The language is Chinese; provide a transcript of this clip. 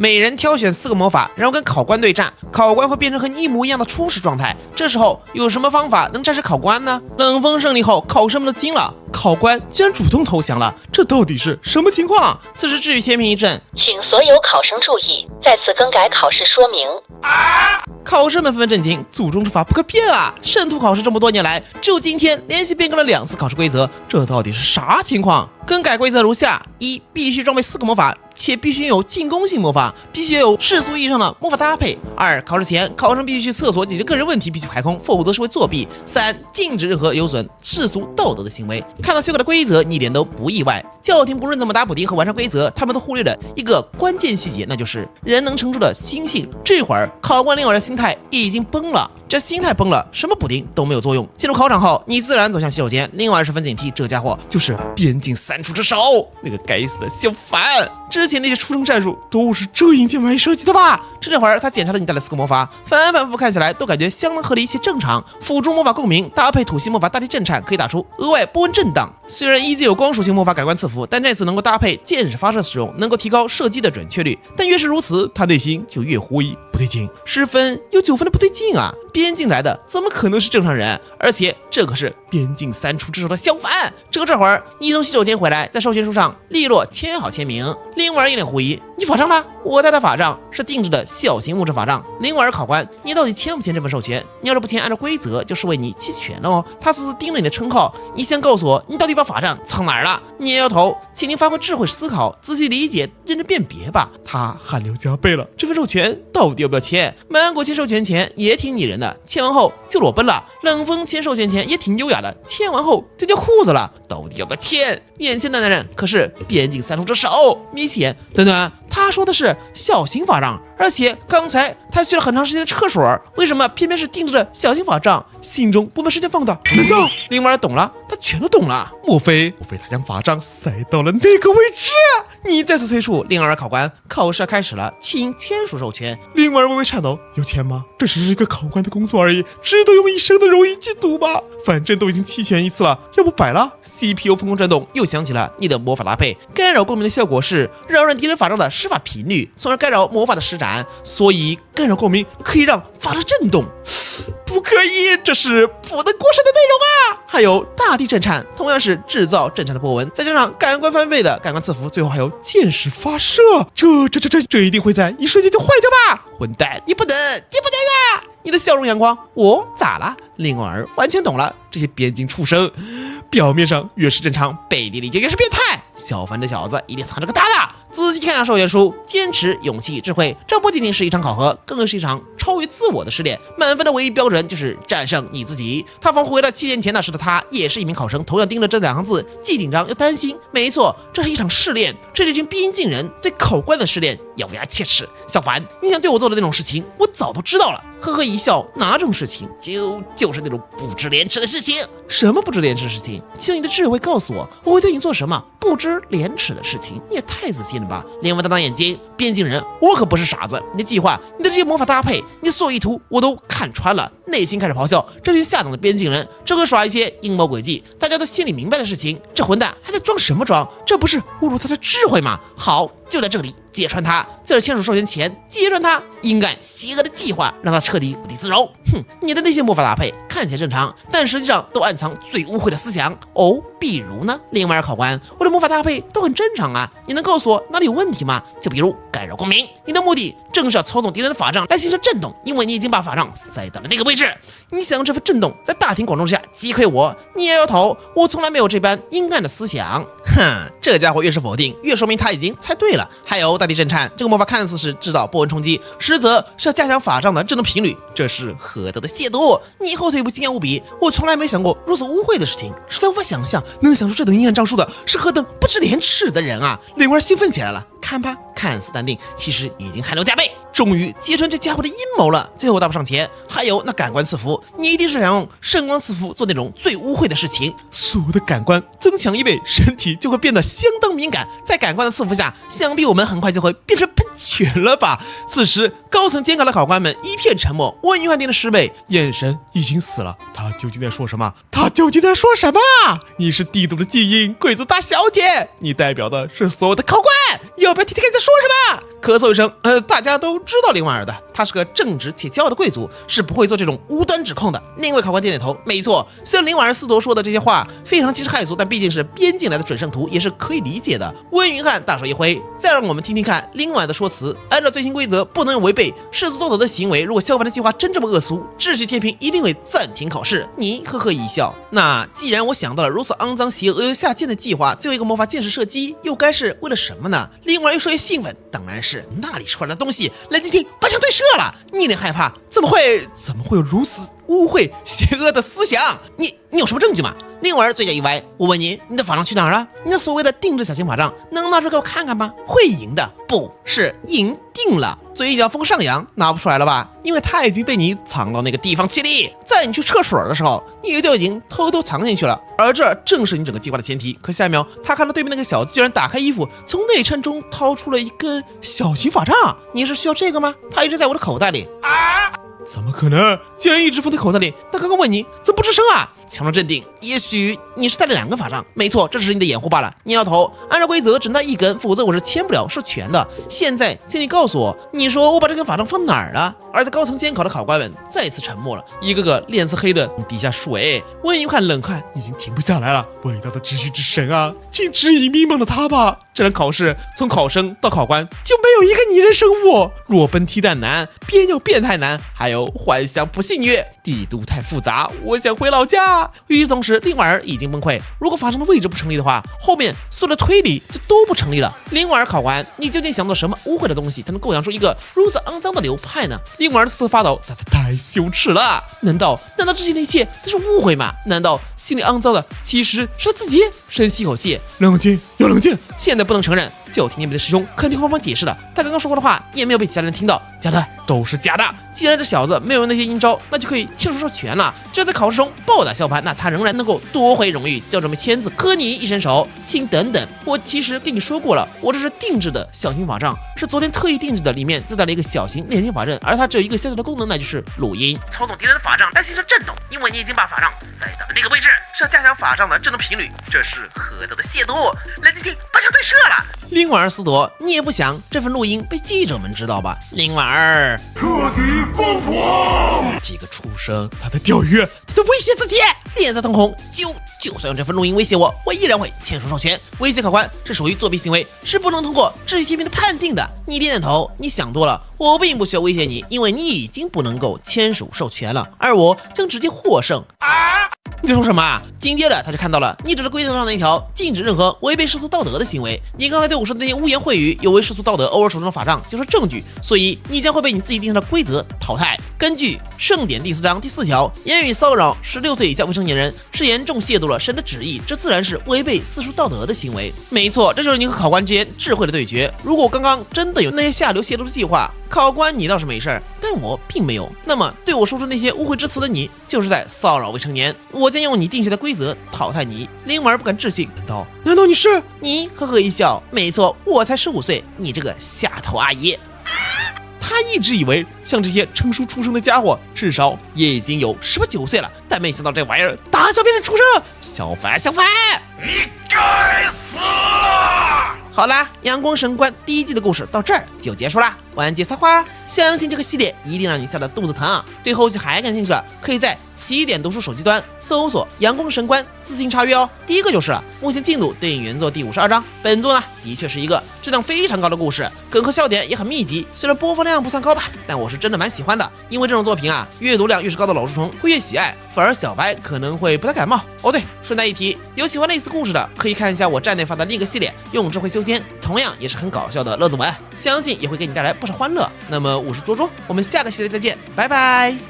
每人挑选4个魔法，然后跟考官对战，考官会变成和你一模一样的初始状态。这时候有什么方法能战胜考官呢？冷风胜利后，考生们都惊了，考官居然主动投降了，这到底是什么情况？此时至于天平一阵，请所有考生注意，再次更改考试说明。考生们纷纷震惊，祖宗之法不可变啊！圣徒考试这么多年来，只有今天连续变更了2次考试规则，这到底是啥情况？更改规则如下：一、必须装备4个魔法，且必须有进攻性魔法，必须有世俗意义上的魔法搭配。2、考试前考生必须去厕所解决个人问题，必须排空，否则是会作弊。3、禁止任何有损世俗道德的行为。看到修改的规则，你一点都不意外。教廷不论怎么打补丁和完善规则，他们都忽略了一个关键细节，那就是人能承受的心性。这会儿考官另外的心态已经崩了，这心态崩了，什么补丁都没有作用。进入考场后，你自然走向洗手间，另外十分警惕，这家伙就是边境3出之首，那个该死的小凡。之前那些出征战术都是这硬件玩意设计的吧？这会儿他检查了你带的4个魔法，反复看起来都感觉相当合理且正常。辅助魔法共鸣搭配土系魔法大地震颤，可以打出额外波纹震荡。虽然依旧有光属性魔法改观赐福，但这次能够搭配箭矢发射使用，能够提高射击的准确率。但越是如此，他内心就越狐疑，不对劲，10分有9分的不对劲啊！边境来的怎么可能是正常人？而且这可是边境3出之首的小凡。这会儿你从洗手间回来，在授权书上利落签好签名。灵儿一脸狐疑：你法杖呢？我带的法杖是定制的小型木质法杖。灵儿考官，你到底签不签这份授权？你要是不签，按照规则就是为你弃权了哦。他死死盯着你的称号，你先告诉我，你到底把法杖藏哪儿了？你摇摇头，请您发挥智慧思考，仔细理解，认真辨别吧。他汗流浃背了，这份授权到底要不要签？满国签授权前也挺拟人的，签完后就裸奔了。冷风签授权前也挺优雅的，签完后就掉裤子了，到底要不要签？眼前的男人可是边境3出之首，眯起眼，等等，他说的是小型法杖，而且刚才他学了很长时间的厕所，为什么偏偏是定制的小型法杖？心中不没时间放的，难道灵儿懂了？他全都懂了，莫非他将法杖塞到了那个位置？你再次催促灵儿考官，考试开始了，请签署授权。灵儿微微颤抖，有签吗？这只是一个考官的工作而已，值得用一生的荣誉去赌吗？反正都已经弃权1次了，要不摆了。 CPU 疯狂转动，又想起了你的魔法搭配，干扰共鸣的效果是扰乱敌人法杖的施法频率，从而干扰魔法的施展，所以干扰共鸣可以让法杖震动。不可以，这是不能过审的内容啊！还有大地震颤，同样是制造震颤的波纹，再加上感官翻倍的感官赐福，最后还有箭矢发射，这一定会在一瞬间就坏掉吧？混蛋，你不能啊！你的笑容阳光，我咋了？灵儿完全懂了，这些边境畜生，表面上越是正常，背地里就越是变态。小凡这小子一定藏着个大的。仔细看下授权书，坚持、勇气、智慧，这不仅仅是一场考核，更是一场超越自我的试炼。满分的唯一标准就是战胜你自己。他仿佛回到7年前那时的他，也是一名考生，同样盯着这2行字，既紧张又担心。没错，这是一场试炼，这是一群边境人对考官的试炼，咬牙切齿。小凡，你想对我做的那种事情，我早都知道了。呵呵一笑，哪种事情？就是那种不知廉耻的事情。什么不知廉耻的事情？请你的智慧告诉我，我会对你做什么不知廉耻的事情？你也太自信了吧！连我大眼睛，边境人，我可不是傻子。你的计划，你的这些魔法搭配，你的所有意图，我都看穿了。内心开始咆哮，这群下等的边境人，只会耍一些阴谋诡计，大家都心里明白的事情。这混蛋还在装什么装？这不是侮辱他的智慧吗？好，就在这里揭穿他，在这签署授权前揭穿他阴暗邪恶的计划，让他彻底无地自容。哼，你的那些魔法搭配看起来正常，但实际上都暗藏最污秽的思想哦。比如呢，灵马尔考官，我的魔法搭配都很正常啊，你能告诉我哪里有问题吗？就比如干扰共鸣，你的目的正是要操纵敌人的法杖来形成震动，因为你已经把法杖塞到了那个位置，你想用这份震动在大庭广众下击溃我，你也摇头，我从来没有这般阴暗的思想。哼，这家伙越是否定，越说明他已经猜对了。还有大地震颤，这个魔法看似是制造波纹冲击，实则是要加强法杖的震动频率，这是何等的亵渎！你后退一步惊讶无比，我从来没想过如此污秽的事情，实在无法想象能想出这等阴暗招数的是何等不知廉耻的人啊！灵儿兴奋起来了，看吧，看似淡定，其实已经汗流浃背。终于揭穿这家伙的阴谋了，最后搭不上前，还有那感官赐福，你一定是想用圣光赐福做那种最污秽的事情。所有的感官增强1倍，身体就会变得相当敏感，在感官的赐福下，想必我们很快就会变成喷绝了吧！此时高层监考的考官们一片沉默，温云汉盯着师妹，眼神已经死了。他究竟在说什么？你是帝都的精英贵族大小姐，你代表的是所有的考官，要不要听听看你在说什么？咳嗽一声，大家都知道林婉儿的，她是个正直且骄傲的贵族，是不会做这种无端指控的。另一位考官点点头，没错，虽然林婉儿司铎说的这些话非常惊世骇俗，但毕竟是编进来的准圣徒，也是可以理解的。温云汉大手一挥，再让我们听听看林婉儿的说辞。按照最新规则，不能有违背世俗道德的行为。如果萧凡的计划真这么恶俗，秩序天平一定会暂停考试。你呵呵一笑，那既然我想到了如此肮脏、邪恶又下贱的计划，最后一个魔法箭矢射击又该是为了什么呢？林婉儿越说越兴奋，当然是那里传来的东西，蓝晶晶把枪对射了。你一脸害怕，怎么会有如此污秽邪恶的思想？你有什么证据吗？林婉儿嘴角一歪，我问你，你的法杖去哪儿了？你那所谓的定制小型法杖能拿出来给我看看吗？会赢的，不是赢定了。嘴角风上扬，拿不出来了吧？因为它已经被你藏到那个地方去了，在你去厕所的时候，你就已经偷偷藏进去了。而这正是你整个计划的前提。可下一秒，他看到对面那个小子居然打开衣服，从内衬中掏出了一根小型法杖。你是需要这个吗？它一直在我的口袋里。怎么可能？既然一直放在口袋里，那刚刚问你怎么不吱声啊？强装镇定，也许你是带了2根法杖。没错，这只是你的掩护罢了。你摇头，按照规则只能带1根，否则我是签不了授权的。现在请你告诉我，你说我把这根法杖放哪儿了？而在高层监考的考官们再次沉默了，一个个脸色黑的往底下水。温云汉冷汗已经停不下来了。伟大的秩序之神啊，请指引迷茫的他吧。这场考试从考生到考官就没有一个拟人生物，裸奔踢蛋男，边要变态男，还有幻想不幸女，帝都太复杂，我想回老家。与此同时，林婉儿已经崩溃。如果法杖的位置不成立的话，后面所有的推理就都不成立了。林婉儿考官，你究竟想到什么污秽的东西，才能构想出一个如此肮脏的流派呢？林婉儿瑟瑟发抖，他太羞耻了。难道这些的一切都是误会吗？难道心里肮脏的其实是他自己？深吸口气，冷静，要冷静。现在不能承认，就听你们的师兄肯定会帮忙解释的。他刚刚说过的话也没有被其他人听到，假的，都是假的。既然这小子没有那些阴招，那就可以签署授权了。只要在考试中暴打萧盘，那他仍然能够夺回荣誉，就准备签字磕你一伸手。请等等，我其实跟你说过了，我这是定制的小型法杖，是昨天特意定制的，里面自带了一个小型炼金法阵，而它只有一个小小的功能，那就是录音，操纵敌人的法杖来形成震动。因为你已经把法杖塞到了那个位置，是要加强法杖的震动频率，这是何等的亵渎！蓝晶晶把枪对射了。林婉儿司铎，你也不想这份录音被记者们知道吧？林婉儿彻底疯狂，这个畜生，他在钓鱼，他在威胁自己，脸色通红。就算用这份录音威胁我，我依然会签署授权。威胁考官是属于作弊行为，是不能通过秩序天平的判定的。你点点头，你想多了，我并不需要威胁你，因为你已经不能够签署授权了，而我将直接获胜。你在说什么啊？紧接着他就看到了你指着规则上的一条禁止任何违背世俗道德的行为。你刚才对我说的那些污言秽语有违世俗道德，偶尔手中的法杖就是证据，所以你将会被你自己定下的规则淘汰。根据圣典第4章第4条，言语骚扰16岁以下未成年人是严重亵渎了神的旨意，这自然是违背世俗道德的行为。没错，这就是你和考官之间智慧的对决。如果我刚刚真的有那些下流亵渎的计划，考官你倒是没事，但我并没有。那么对我说出那些污秽之词的你，就是在骚扰未成年。我将用你定下的规则淘汰你。林婉儿不敢置信，难道你是？你呵呵一笑，没错，我才15岁，你这个下头阿姨。他一直以为像这些成熟出生的家伙，至少也已经有18、19岁了，但没想到这玩意儿打小变成畜生。小凡，你该死了！好啦，阳光神官第1季的故事到这儿就结束啦，完结撒花。相信这个系列一定让你笑得肚子疼。对后续还感兴趣的，可以在起点读书手机端搜索阳光神官自行查阅哦。第一个就是目前进度对应原作第52章，本作呢的确是一个质量非常高的故事，梗和笑点也很密集。虽然播放量不算高吧，但我是真的蛮喜欢的，因为这种作品啊，阅读量越是高的老书虫会越喜爱，反而小白可能会不太感冒。哦对，顺带一提，有喜欢类似故事的，可以看一下我站内发的另一个系列用智慧修仙，同样也是很搞笑的乐子文，相信也会给你带来不少欢乐。那么我是卓卓，我们下个系列再见，拜拜。